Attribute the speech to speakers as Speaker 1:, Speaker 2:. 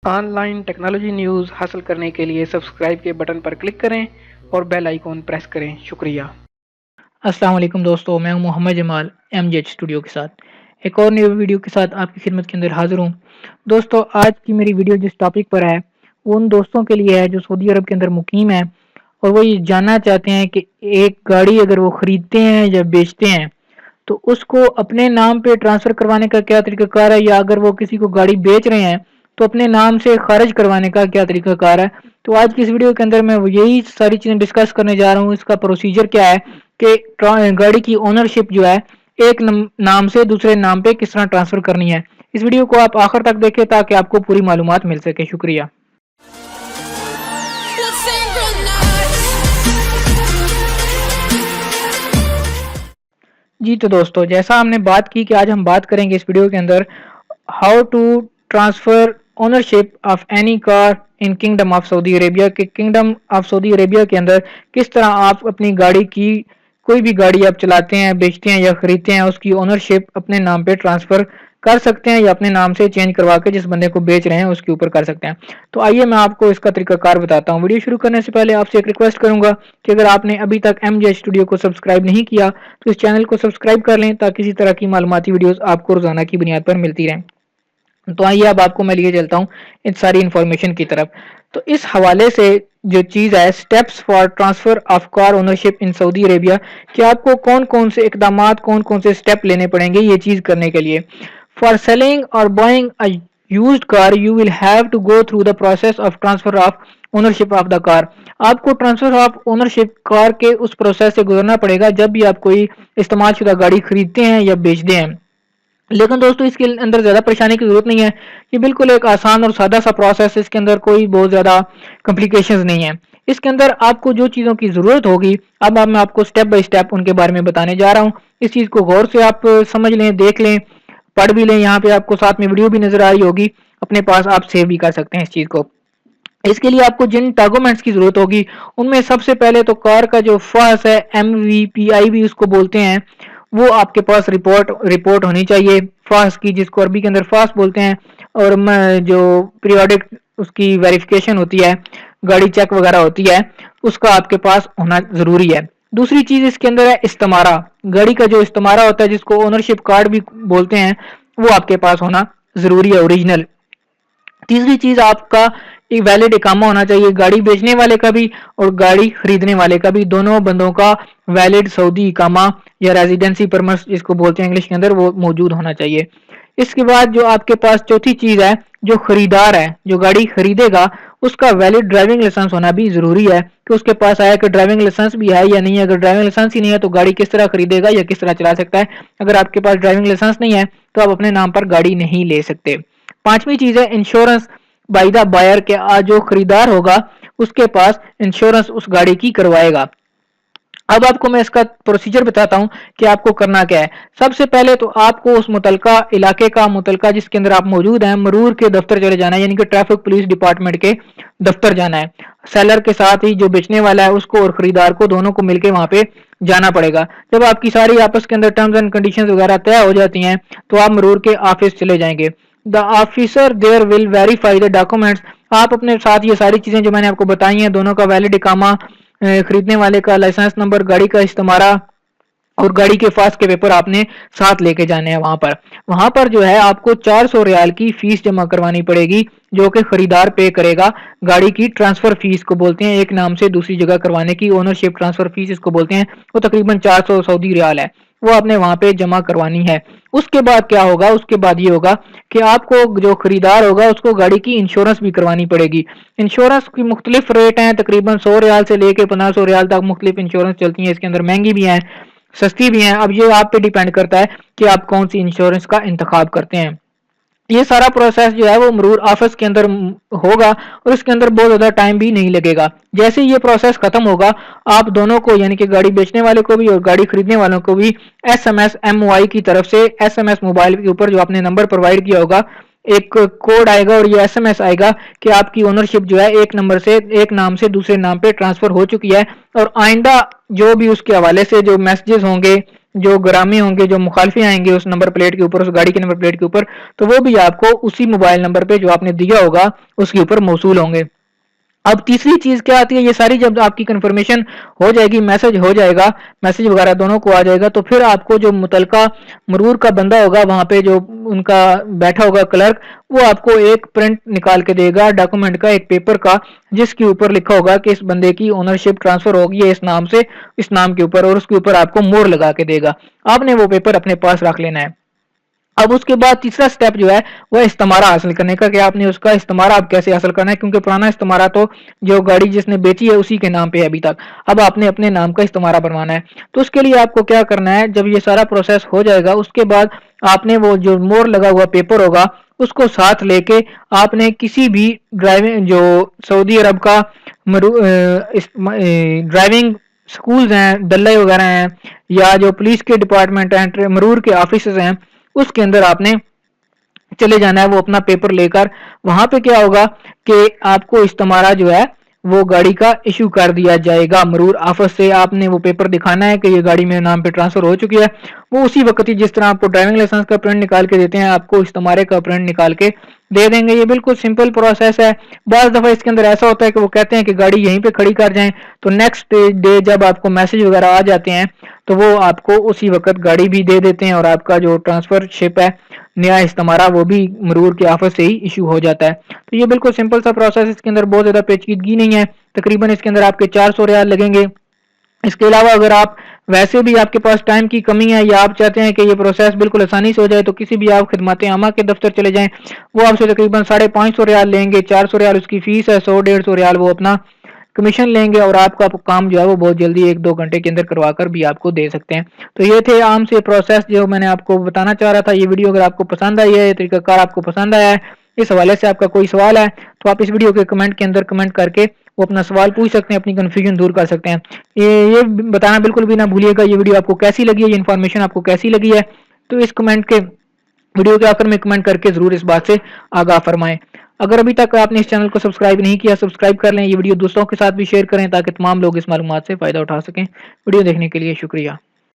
Speaker 1: On line technology news حاصل کرنے کے لیے سبسکرائب کے بٹن پر کلک کریں اور بیل آئیکن پریس کریں. شکریہ.
Speaker 2: السلام علیکم دوستو، میں ہوں محمد جمال ایم جی ایچ اسٹوڈیو کے ساتھ ایک اور نیو ویڈیو کے ساتھ آپ کی خدمت کے اندر حاضر ہوں. دوستو، آج کی میری ویڈیو جس ٹاپک پر ہے وہ ان دوستوں کے لیے ہے جو سعودی عرب کے اندر مقیم ہیں اور وہ یہ جاننا چاہتے ہیں کہ ایک گاڑی اگر وہ خریدتے ہیں یا بیچتے ہیں تو اس کو اپنے نام پہ ٹرانسفر کروانے کا کیا طریقہ کار ہے، یا اگر وہ کسی کو گاڑی بیچ رہے ہیں تو اپنے نام سے خارج کروانے کا کیا طریقہ کار ہے. تو آج کی اس ویڈیو کے اندر میں یہی ساری چیزیں ڈسکس کرنے جا رہا ہوں. اس کا پروسیجر کیا ہے کہ گاڑی کی اونرشپ جو ہے ایک نام سے دوسرے نام پہ کس طرح ٹرانسفر کرنی ہے. اس ویڈیو کو آپ آخر تک دیکھیں تاکہ آپ کو پوری معلومات مل سکے. شکریہ. جی تو دوستو، جیسا ہم نے بات کی کہ آج ہم بات کریں گے اس ویڈیو کے اندر how to transfer ownership of any car in Kingdom of Saudi Arabia. کہ کنگڈم آف سعودی عربیہ کے اندر کس طرح آپ اپنی گاڑی کی کوئی بھی گاڑی آپ چلاتے ہیں، بیچتے ہیں یا خریدتے ہیں، اس کی اونرشپ اپنے نام پہ ٹرانسفر کر سکتے ہیں یا اپنے نام سے چینج کروا کے جس بندے کو بیچ رہے ہیں اس کے اوپر کر سکتے ہیں. تو آئیے میں آپ کو اس کا طریقہ کار بتاتا ہوں. ویڈیو شروع کرنے سے پہلے آپ سے ایک ریکویسٹ کروں گا کہ اگر آپ نے ابھی تک ایم جے اسٹوڈیو کو سبسکرائب نہیں کیا تو اس چینل کو سبسکرائب کر لیں تاکہ اسی طرح کی معلوماتی ویڈیوز آپ کو روزانہ کی بنیاد پر ملتی رہیں. تو آئیے اب آپ کو میں لیے چلتا ہوں ان ساری انفارمیشن کی طرف. تو اس حوالے سے جو چیز ہے steps for transfer of car ownership in Saudi Arabia, کہ آپ کو کون کون سے اقدامات، کون کون سے سٹیپ لینے پڑیں گے یہ چیز کرنے کے لیے. فار سیلنگ اور buying a used car you will have to go through the process of transfer of ownership of the car. آپ کو ٹرانسفر آف اونرشپ کار کے اس پروسیس سے گزرنا پڑے گا جب بھی آپ کوئی استعمال شدہ گاڑی خریدتے ہیں یا بیچتے ہیں. لیکن دوستو اس کے اندر زیادہ پریشانی کی ضرورت نہیں ہے. یہ بالکل ایک آسان اور سادہ سا پروسیس ہے. اس کے اندر کوئی بہت زیادہ کمپلیکیشنز نہیں ہے. اس کے اندر آپ کو جو چیزوں کی ضرورت ہوگی اب میں آپ کو سٹیپ بائی سٹیپ ان کے بارے میں بتانے جا رہا ہوں. اس چیز کو غور سے آپ سمجھ لیں، دیکھ لیں، پڑھ بھی لیں. یہاں پہ آپ کو ساتھ میں ویڈیو بھی نظر آ رہی ہوگی، اپنے پاس آپ سیو بھی کر سکتے ہیں اس چیز کو. اس کے لیے آپ کو جن ڈاکومنٹس کی ضرورت ہوگی ان میں سب سے پہلے تو کار کا جو فاس ہے، ایم وی پی آئی بھی اس کو بولتے ہیں، وہ آپ کے پاس رپورٹ ہونی چاہیے فاس کی، جس کو عربی کے اندر فاس بولتے ہیں. اور جو پیریوڈک اس کی ویریفیکیشن ہوتی ہے، گاڑی چیک وغیرہ ہوتی ہے، اس کا آپ کے پاس ہونا ضروری ہے. دوسری چیز اس کے اندر ہے استمارہ. گاڑی کا جو استمارہ ہوتا ہے جس کو اونرشپ کارڈ بھی بولتے ہیں، وہ آپ کے پاس ہونا ضروری ہے، اوریجنل. تیسری چیز آپ کا ایک ویلڈ اقامہ ہونا چاہیے، گاڑی بیچنے والے کا بھی اور گاڑی خریدنے والے کا بھی، دونوں بندوں کا ویلڈ سعودی اقامہ یا ریزیڈنسی پرمٹ جس کو بولتے ہیں انگلش کے اندر، وہ موجود ہونا چاہیے. اس کے بعد جو آپ کے پاس چوتھی چیز ہے، جو خریدار ہے، جو گاڑی خریدے گا، اس کا ویلڈ ڈرائیونگ لائسنس ہونا بھی ضروری ہے کہ اس کے پاس آیا کہ ڈرائیونگ لائسنس بھی ہے یا نہیں ہے. اگر ڈرائیونگ لائسنس ہی نہیں ہے تو گاڑی کس طرح خریدے گا یا کس طرح چلا سکتا ہے. اگر آپ کے پاس ڈرائیونگ لائسنس نہیں ہے تو آپ اپنے نام پر گاڑی نہیں لے سکتے. پانچویں چیز ہے انشورنس بائی دا بائر، کہ جو خریدار ہوگا اس کے پاس انشورنس اس گاڑی کی کروائے گا. اب آپ کو میں اس کا پروسیجر بتاتا ہوں کہ آپ کو کرنا کیا ہے. سب سے پہلے تو آپ کو اس متعلقہ علاقے کا، متعلقہ جس کے اندر آپ موجود ہیں، مرور کے دفتر چلے جانا ہے، یعنی کہ ٹریفک پولیس ڈپارٹمنٹ کے دفتر جانا ہے. سیلر کے ساتھ ہی جو بیچنے والا ہے اس کو اور خریدار کو دونوں کو مل کے وہاں پہ جانا پڑے گا. جب آپ کی ساری آپس کے اندر ٹرمز اینڈ کنڈیشنز وغیرہ طے ہو جاتی ہیں تو آپ مرور کے آفس چلے جائیں گے. The officer there will verify the documents. آپ اپنے ساتھ یہ ساری چیزیں جو میں نے آپ کو بتائی ہیں، دونوں کا ویلڈ اقامہ، خریدنے والے کا لائسنس نمبر، گاڑی کا استمارہ اور گاڑی کے فاس کے پیپر آپ نے ساتھ لے کے جانے ہیں. وہاں پر جو ہے آپ کو 400 ریال کی فیس جمع کروانی پڑے گی جو کہ خریدار پے کرے گا. گاڑی کی ٹرانسفر فیس کو بولتے ہیں، ایک نام سے دوسری جگہ کروانے کی اونرشپ ٹرانسفر فیس اس کو بولتے ہیں. وہ تقریباً 400 سعودی ریال ہے، وہ آپ نے وہاں پہ جمع کروانی ہے. اس کے بعد کیا ہوگا؟ اس کے بعد یہ ہوگا کہ آپ کو جو خریدار ہوگا اس کو گاڑی کی انشورنس بھی کروانی پڑے گی. انشورنس کی مختلف ریٹ ہیں، تقریباً 100 ریال سے لے کے 1500 ریال تک مختلف انشورنس چلتی ہیں. اس کے اندر مہنگی بھی ہیں، سستی بھی ہیں. اب یہ آپ پہ ڈیپینڈ کرتا ہے کہ آپ کون سی انشورنس کا انتخاب کرتے ہیں. یہ سارا پروسیس جو ہے وہ مرور آفس کے اندر ہوگا اور اس کے اندر بہت زیادہ ٹائم بھی نہیں لگے گا. جیسے یہ پروسیس ختم ہوگا آپ دونوں کو، یعنی کہ گاڑی بیچنے والے کو بھی اور گاڑی خریدنے والوں کو بھی، S M S M O I کی طرف سے، ایس ایم ایس موبائل کے اوپر جو آپ نے نمبر پرووائڈ کیا ہوگا، ایک کوڈ آئے گا اور یہ ایس ایم ایس آئے گا کہ آپ کی اونرشپ جو ہے ایک نمبر سے، ایک نام سے دوسرے نام پہ ٹرانسفر ہو چکی ہے. اور آئندہ جو بھی اس کے حوالے سے جو میسجز ہوں گے جو گرامی ہوں گے، جو مخالفین آئیں گے اس نمبر پلیٹ کے اوپر، اس گاڑی کے نمبر پلیٹ کے اوپر، تو وہ بھی آپ کو اسی موبائل نمبر پہ جو آپ نے دیا ہوگا اس کے اوپر موصول ہوں گے۔ اب تیسری چیز کیا آتی ہے، یہ ساری جب آپ کی کنفرمیشن ہو جائے گی، میسج ہو جائے گا، میسج وغیرہ دونوں کو آ جائے گا، تو پھر آپ کو جو متعلقہ مرور کا بندہ ہوگا وہاں پہ جو ان کا بیٹھا ہوگا کلرک، وہ آپ کو ایک پرنٹ نکال کے دے گا ڈاکومنٹ کا، ایک پیپر کا، جس کے اوپر لکھا ہوگا کہ اس بندے کی اونرشپ ٹرانسفر ہوگی ہے اس نام سے اس نام کے اوپر، اور اس کے اوپر آپ کو مور لگا کے دے گا۔ آپ نے وہ پیپر اپنے پاس رکھ لینا ہے۔ اب اس کے بعد تیسرا سٹیپ جو ہے وہ استمارہ حاصل کرنے کا، کہ آپ نے اس کا استمارہ اب کیسے حاصل کرنا ہے، کیونکہ پرانا استمارہ تو جو گاڑی جس نے بیچی ہے اسی کے نام پہ ہے ابھی تک، اب آپ نے اپنے نام کا استمارہ بنوانا ہے۔ تو اس کے لیے آپ کو کیا کرنا ہے، جب یہ سارا پروسیس ہو جائے گا اس کے بعد آپ نے وہ جو مور لگا ہوا پیپر ہوگا اس کو ساتھ لے کے آپ نے کسی بھی ڈرائیونگ جو سعودی عرب کا ڈرائیونگ سکولز ہیں، دلے وغیرہ ہیں، یا جو پولیس کے ڈپارٹمنٹ ہیں، مرور کے آفیسز ہیں، اس کے اندر آپ نے چلے جانا ہے وہ اپنا پیپر لے کر۔ وہاں پہ کیا ہوگا کہ آپ کو استمارہ جو ہے وہ گاڑی کا ایشو کر دیا جائے گا مرور آفس سے۔ آپ نے وہ پیپر دکھانا ہے کہ یہ گاڑی میرے نام پہ ٹرانسفر ہو چکی ہے، وہ اسی وقت ہی جس طرح آپ کو ڈرائیونگ لائسنس کا پرنٹ نکال کے دیتے ہیں آپ کو استمارے کا پرنٹ نکال کے دے دیں گے۔ یہ بالکل سمپل پروسیس ہے۔ بعض دفعہ اس کے اندر ایسا ہوتا ہے کہ وہ کہتے ہیں کہ گاڑی یہیں پہ کھڑی کر جائیں، تو نیکسٹ ڈے جب آپ کو میسج وغیرہ آ جاتے ہیں تو وہ آپ کو اسی وقت گاڑی بھی دے دیتے ہیں، اور آپ کا جو ٹرانسفر شپ ہے نیا استمارہ وہ بھی مرور کے آفس سے ہی ایشو ہو جاتا ہے۔ تو یہ بالکل سمپل سا پروسیس، اس کے اندر بہت زیادہ پیچیدگی نہیں ہے۔ تقریباً اس کے اندر آپ کے 400 ریال لگیں گے۔ اس کے علاوہ اگر آپ ویسے بھی آپ کے پاس ٹائم کی کمی ہے یا آپ چاہتے ہیں کہ یہ پروسیس بالکل آسانی سے ہو جائے، تو کسی بھی آپ خدمات عامہ کے دفتر چلے جائیں، وہ آپ سے تقریباً 550 ریال لیں گے، 400 ریال اس کی فیس ہے، 100-150 ریال وہ اپنا کمیشن لیں گے، اور آپ کا کام جو ہے وہ بہت جلدی 1-2 گھنٹے کے اندر کروا کر بھی آپ کو دے سکتے ہیں۔ تو یہ تھے عام سے پروسیس جو میں نے آپ کو بتانا چاہ رہا تھا۔ یہ ویڈیو اگر آپ کو پسند آئی ہے، یہ طریقہ کار آپ کو پسند آیا ہے، اس حوالے سے آپ کا کوئی سوال ہے تو آپ اس ویڈیو کے کمنٹ کے اندر کمنٹ کر کے وہ اپنا سوال پوچھ سکتے ہیں، اپنی کنفیوژن دور کر سکتے ہیں۔ یہ بتانا بالکل بھی نہ بھولیے گا یہ ویڈیو آپ کو کیسی لگی ہے، یہ انفارمیشن آپ کو کیسی لگی ہے، تو اس کمنٹ کے ویڈیو کے آخر میں کمنٹ کر کے ضرور اس بات سے آگاہ فرمائیں۔ اگر ابھی تک آپ نے اس چینل کو سبسکرائب نہیں کیا، سبسکرائب کر لیں، یہ ویڈیو دوستوں کے ساتھ بھی شیئر کریں تاکہ تمام لوگ اس معلومات سے فائدہ اٹھا سکیں۔ ویڈیو دیکھنے کے لیے شکریہ۔